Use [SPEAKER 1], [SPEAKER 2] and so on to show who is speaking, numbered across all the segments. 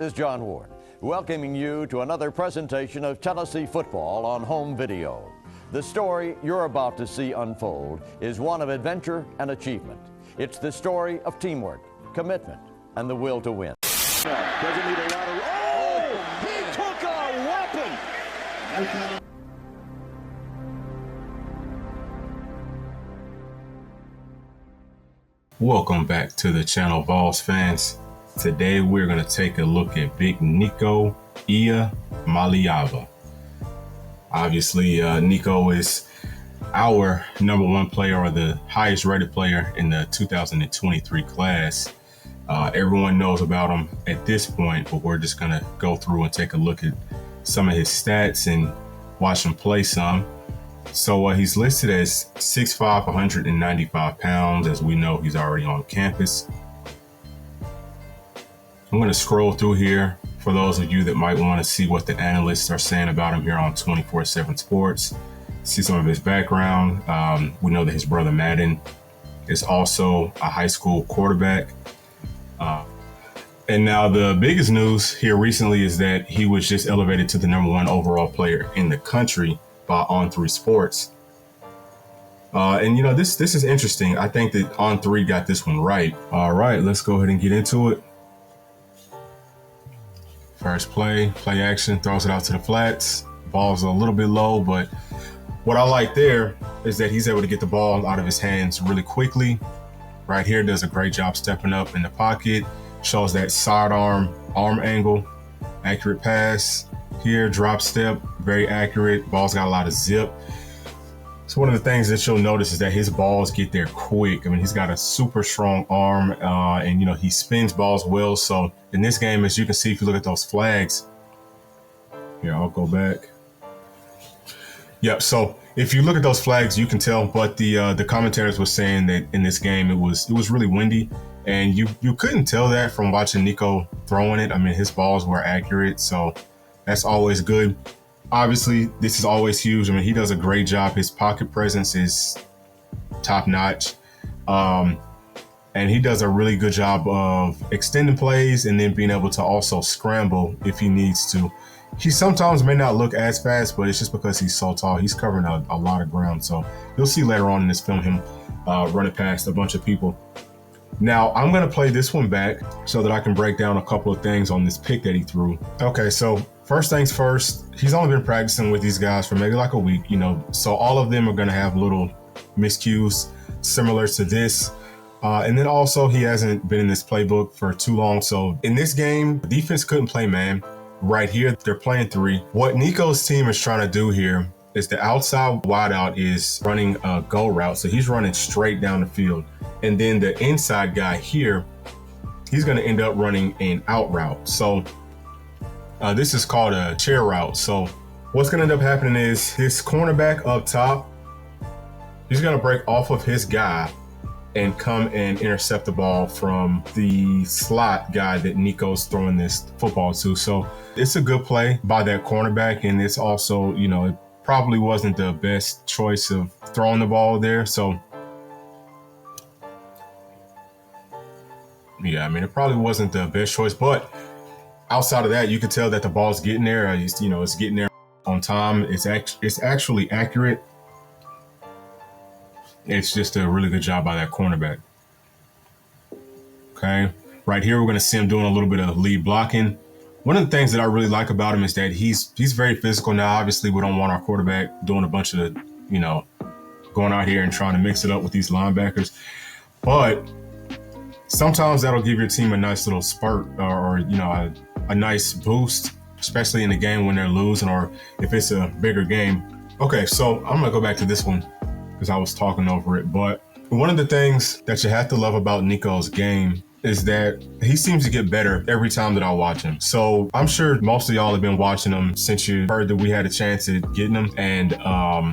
[SPEAKER 1] This is John Ward, welcoming you to another presentation of Tennessee football on home video. The story you're about to see unfold is one of adventure and achievement. It's the story of teamwork, commitment, and the will to win.
[SPEAKER 2] Doesn't need a lot of... Oh! He took a weapon!
[SPEAKER 3] Welcome back to the channel, Vols fans. Today we're going to take a look at big Nico Iamaleava. Obviously, Nico is our #1 player, or the highest rated player in the 2023 class. Everyone knows about him at this point, but we're just going to go through and take a look at some of his stats and watch him play some. So he's listed as 6'5", 195 pounds. As we know, he's already on campus. I'm going to scroll through here for those of you that might want to see what the analysts are saying about him here on 24/7 Sports. See some of his background. We know that his brother Madden is also a high school quarterback. And now the biggest news here recently is that he was just elevated to the #1 overall player in the country by On3 Sports. And you know, this is interesting. I think that On3 got this one right. All right, let's go ahead and get into it. First play action, throws it out to the flats. Ball's a little bit low, but what I like there is that he's able to get the ball out of his hands really quickly. Right here, does a great job stepping up in the pocket. Shows that sidearm arm angle, accurate pass. Here, drop step, very accurate. Ball's got a lot of zip. So one of the things that you'll notice is that his balls get there quick. I mean, he's got a super strong arm, and you know, he spins balls well. So in this game, as you can see, if you look at those flags, here, I'll go back. Yep. So if you look at those flags, you can tell. But the commentators were saying that in this game, it was really windy, and you couldn't tell that from watching Nico throwing it. I mean, his balls were accurate, so that's always good. Obviously, this is always huge. I mean, he does a great job. His pocket presence is top notch. And he does a really good job of extending plays and then being able to also scramble if he needs to. He sometimes may not look as fast, but it's just because he's so tall. He's covering a lot of ground. So you'll see later on in this film him running past a bunch of people. Now, I'm going to play this one back so that I can break down a couple of things on this pick that he threw. Okay, so first things first, he's only been practicing with these guys for maybe like a week, you know, so all of them are going to have little miscues similar to this. And then also he hasn't been in this playbook for too long. So in this game, the defense couldn't play man. Right here, they're playing 3. What Nico's team is trying to do here is the outside wideout is running a go route. So he's running straight down the field. And then the inside guy here, he's going to end up running an out route. So this is called a chair route. So what's going to end up happening is his cornerback up top, he's going to break off of his guy and come and intercept the ball from the slot guy that Nico's throwing this football to. So it's a good play by that cornerback. And it's also, you know, it probably wasn't the best choice of throwing the ball there. So yeah, I mean, it probably wasn't the best choice, but outside of that, you can tell that the ball's getting there. It's getting there on time. It's actually accurate. It's just a really good job by that cornerback. Okay, right here, we're going to see him doing a little bit of lead blocking. One of the things that I really like about him is that he's very physical. Now, obviously, we don't want our quarterback doing a bunch of, you know, going out here and trying to mix it up with these linebackers. But sometimes that'll give your team a nice little spurt or you know, a nice boost, especially in a game when they're losing or if it's a bigger game. Okay, so I'm going to go back to this one because I was talking over it. But one of the things that you have to love about Nico's game is that he seems to get better every time that I watch him. So I'm sure most of y'all have been watching him since you heard that we had a chance at getting him. And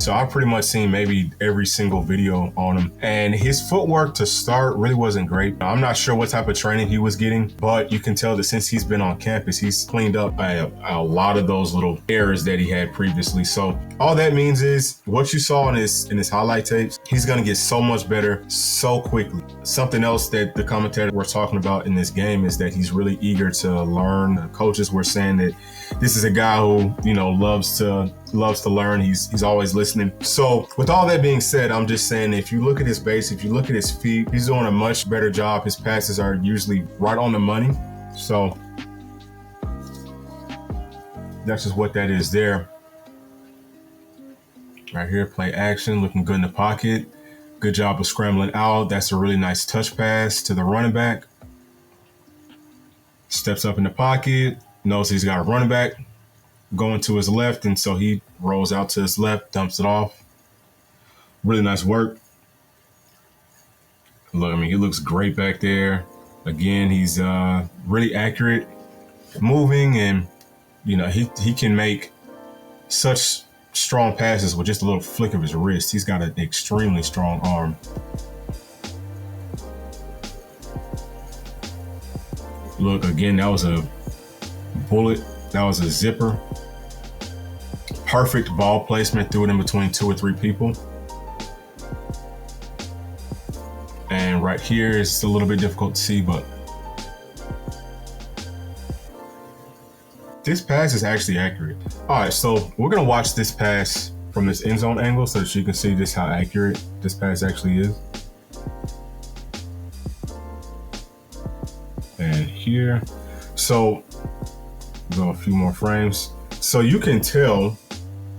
[SPEAKER 3] so I've pretty much seen maybe every single video on him. And his footwork to start really wasn't great. I'm not sure what type of training he was getting, but you can tell that since he's been on campus, he's cleaned up a lot of those little errors that he had previously. So all that means is what you saw in his highlight tapes, he's gonna get so much better so quickly. Something else that the commentators were talking talking about in this game is that he's really eager to learn. The coaches were saying that this is a guy who, loves to learn. He's always listening. So with all that being said, I'm just saying, if you look at his base, if you look at his feet, he's doing a much better job. His passes are usually right on the money. So that's just what that is there. Right here, play action, looking good in the pocket. Good job of scrambling out. That's a really nice touch pass to the running back. Steps up in the pocket, knows he's got a running back going to his left, and so he rolls out to his left, dumps it off. Really nice work. Look, he looks great back there. Again, he's really accurate, moving, and he can make such strong passes with just a little flick of his wrist. He's got an extremely strong arm. Look, again, that was a bullet. That was a zipper. Perfect ball placement. Threw it in between 2 or 3 people. And right here is a little bit difficult to see, but this pass is actually accurate. All right, so we're gonna watch this pass from this end zone angle so that you can see just how accurate this pass actually is. And here, so go a few more frames. So you can tell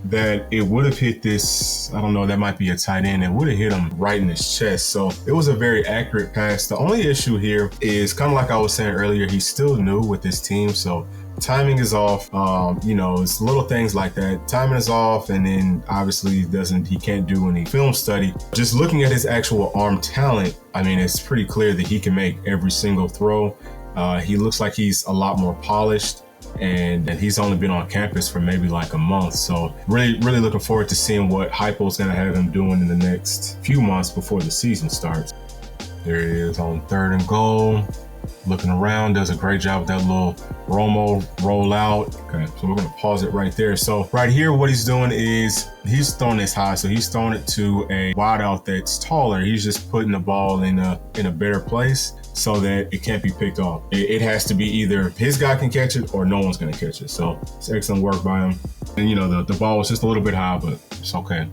[SPEAKER 3] that it would have hit this, I don't know, that might be a tight end. It would have hit him right in his chest. So it was a very accurate pass. The only issue here is kind of like I was saying earlier, he's still new with this team. So timing is off. It's little things like that. Timing is off, and then obviously he can't do any film study. Just looking at his actual arm talent, it's pretty clear that he can make every single throw. He looks like he's a lot more polished, and he's only been on campus for maybe like a month. So really, really looking forward to seeing what Heupel's gonna have him doing in the next few months before the season starts. There it is on 3rd and goal. Looking around, does a great job with that little Romo rollout. Okay, so we're gonna pause it right there. So right here, what he's doing is he's throwing this high. So he's throwing it to a wideout that's taller. He's just putting the ball in a better place so that it can't be picked off. It has to be either his guy can catch it or no one's gonna catch it. So it's excellent work by him. And the ball was just a little bit high, but it's okay.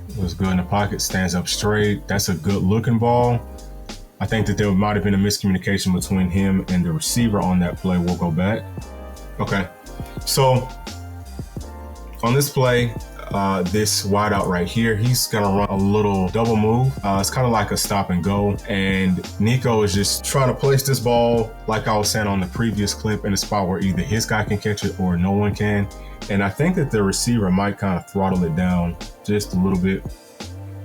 [SPEAKER 3] It was good in the pocket, stands up straight. That's a good looking ball. I think that there might have been a miscommunication between him and the receiver on that play. We'll go back. Okay, so on this play, this wideout right here, he's gonna run a little double move. It's kind of like a stop and go, and Nico is just trying to place this ball, like I was saying on the previous clip, in a spot where either his guy can catch it or no one can. And I think that the receiver might kind of throttle it down just a little bit.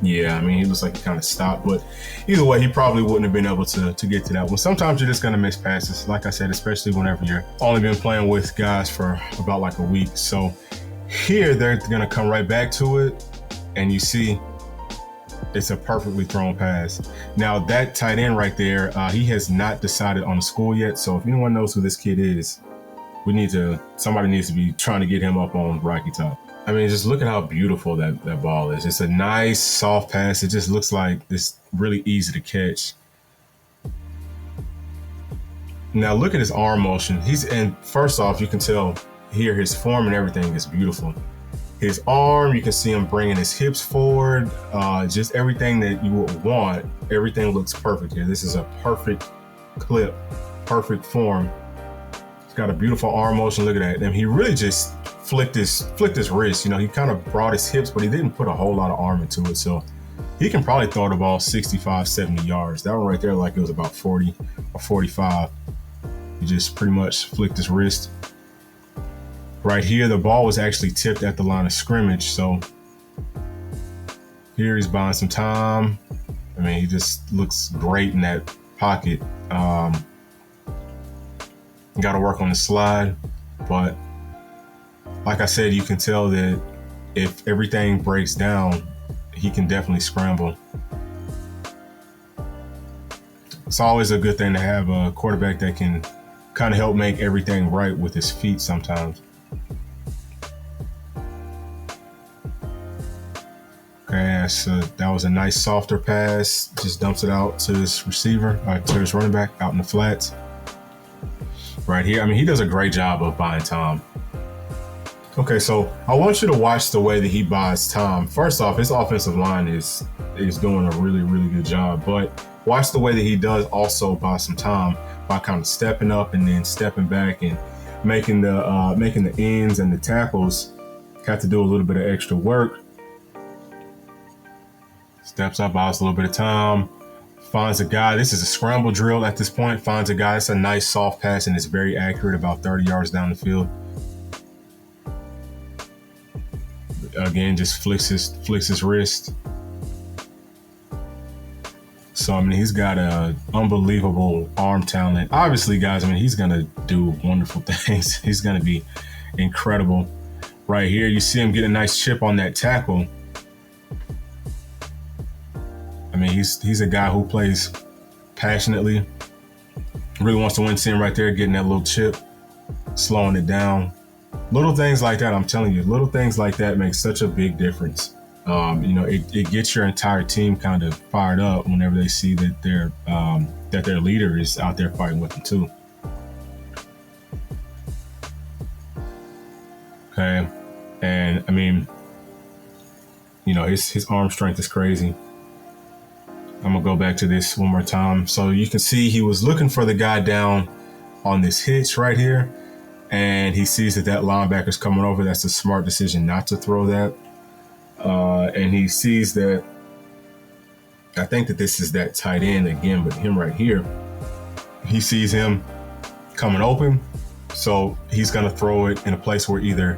[SPEAKER 3] Yeah, he looks like he kind of stopped, but either way, he probably wouldn't have been able to get to that one. Sometimes you're just going to miss passes, like I said, especially whenever you're only been playing with guys for about like a week. So here, they're going to come right back to it, and you see it's a perfectly thrown pass. Now, that tight end right there, he has not decided on the school yet, so if anyone knows who this kid is, somebody needs to be trying to get him up on Rocky Top. Just look at how beautiful that ball is. It's a nice, soft pass. It just looks like it's really easy to catch. Now, look at his arm motion. First off, you can tell here his form and everything is beautiful. His arm, you can see him bringing his hips forward. Just everything that you would want. Everything looks perfect here. This is a perfect clip, perfect form. He's got a beautiful arm motion. Look at that. And he really just flicked his wrist. He kind of brought his hips, but he didn't put a whole lot of arm into it. So he can probably throw the ball 65, 70 yards. That one right there, like it was about 40 or 45. He just pretty much flicked his wrist. Right here, the ball was actually tipped at the line of scrimmage. So here he's buying some time. He just looks great in that pocket. Got to work on the slide, but like I said, you can tell that if everything breaks down, he can definitely scramble. It's always a good thing to have a quarterback that can kind of help make everything right with his feet sometimes. Okay, pass. That was a nice softer pass. Just dumps it out to his receiver, to his running back out in the flats. Right here. I mean, he does a great job of buying time. Okay, so I want you to watch the way that he buys time. First off, his offensive line is doing a really, really good job. But watch the way that he does also buy some time by kind of stepping up and then stepping back and making the ends and the tackles have to do a little bit of extra work. Steps up, buys a little bit of time, finds a guy. This is a scramble drill at this point. Finds a guy. It's a nice soft pass and it's very accurate, about 30 yards down the field. Again, just flicks his wrist. So, I mean, he's got a unbelievable arm talent. Obviously, guys, I mean, he's going to do wonderful things. He's going to be incredible. Right here, you see him get a nice chip on that tackle. I mean, he's a guy who plays passionately. Really wants to win. See him right there getting that little chip, slowing it down. Little things like that, I'm telling you, little things like that make such a big difference. It gets your entire team kind of fired up whenever they see that their leader is out there fighting with them too. Okay, and I mean, his arm strength is crazy. I'm gonna go back to this one more time. So you can see he was looking for the guy down on this hitch right here, and he sees that linebacker's coming over. That's a smart decision not to throw that. And he sees that, I think that this is that tight end again, but him right here, he sees him coming open. So he's going to throw it in a place where either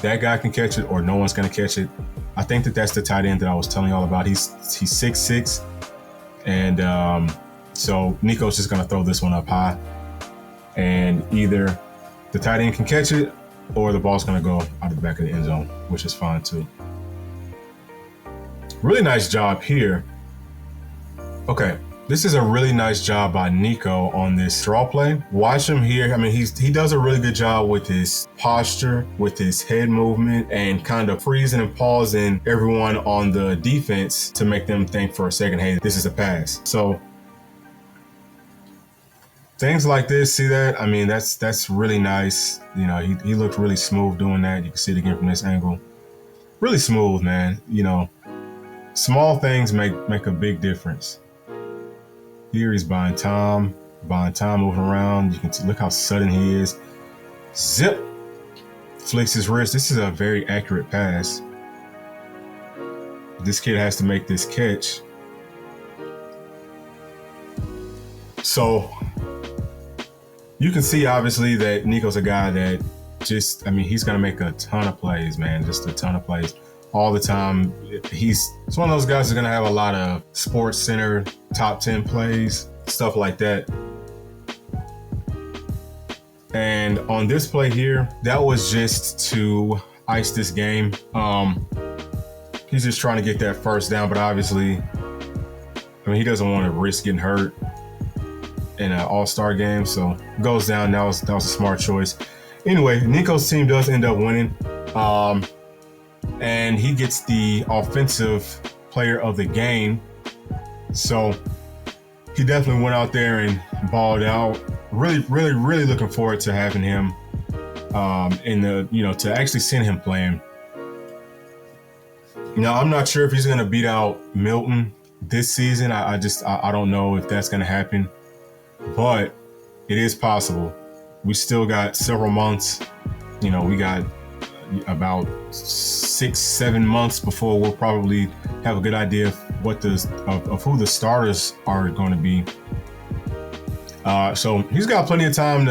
[SPEAKER 3] that guy can catch it or no one's going to catch it. I think that that's the tight end that I was telling you all about. He's 6'6", and so Nico's just going to throw this one up high, and either the tight end can catch it or the ball's going to go out of the back of the end zone, which is fine too. Really nice job here. Okay, this is a really nice job by Nico on this draw play. Watch him here. I mean, he does a really good job with his posture, with his head movement, and kind of freezing and pausing everyone on the defense to make them think for a second, hey, this is a pass. So things like this, see that? I mean, that's really nice. He looked really smooth doing that. You can see it again from this angle. Really smooth, man. Small things make a big difference. Here he's buying time, moving around. You can see, look how sudden he is. Zip, flicks his wrist. This is a very accurate pass. This kid has to make this catch. So you can see obviously that Nico's a guy that he's gonna make a ton of plays, man. Just a ton of plays. All the time. It's one of those guys who's going to have a lot of Sports Center top 10 plays, stuff like that. And on this play here, that was just to ice this game. He's just trying to get that first down, but obviously, he doesn't want to risk getting hurt in an all-star game, so goes down. That was a smart choice. Anyway, Nico's team does end up winning. And he gets the offensive player of the game. So he definitely went out there and balled out. Really, really, really looking forward to having him to actually seeing him playing. I'm not sure if he's going to beat out Milton this season. I don't know if that's going to happen, but it is possible. We still got several months. We got about 6-7 months before we'll probably have a good idea of who the starters are going to be. So he's got plenty of time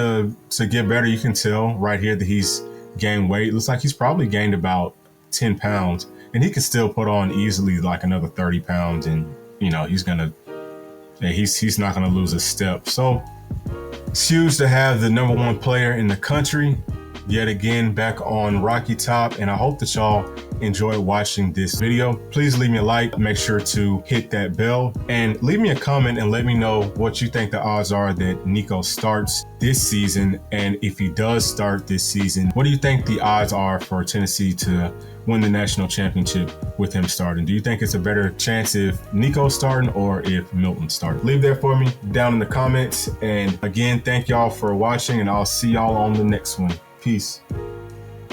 [SPEAKER 3] to get better. You can tell right here that he's gained weight. It looks like he's probably gained about 10 pounds, and he can still put on easily like another 30 pounds, and he's not gonna lose a step. So it's huge to have the number one player in the country yet again back on Rocky Top, and I hope that y'all enjoy watching this video. Please leave me a like, make sure to hit that bell, and leave me a comment and let me know what you think the odds are that Nico starts this season. And if he does start this season, what do you think the odds are for Tennessee to win the national championship with him starting? Do you think it's a better chance if Nico's starting or if Milton's starting? Leave that for me down in the comments. And again, thank y'all for watching, and I'll see y'all on the next one. Peace.